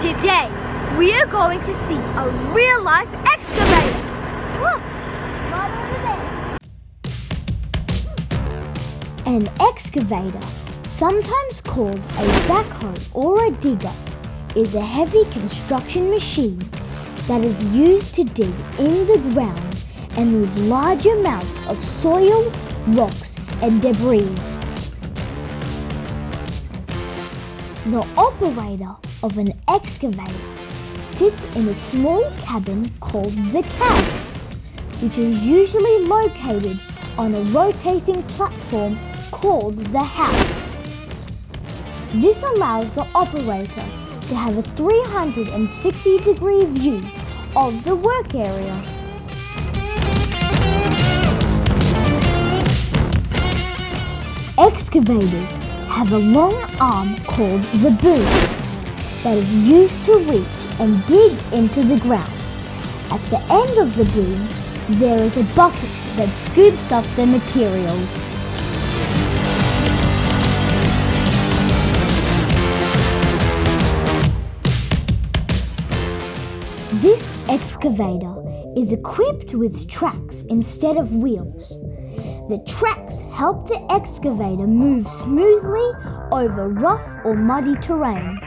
Today, we are going to see a real-life excavator. Look, right over there. An excavator, sometimes called a backhoe or a digger, is a heavy construction machine that is used to dig in the ground and move large amounts of soil, rocks, and debris. The operator of an excavator sits in a small cabin called the cab, which is usually located on a rotating platform called the house. This allows the operator to have a 360-degree view of the work area. Excavators have a long arm called the boom that is used to reach and dig into the ground. At the end of the boom, there is a bucket that scoops up the materials. This excavator is equipped with tracks instead of wheels. The tracks help the excavator move smoothly over rough or muddy terrain.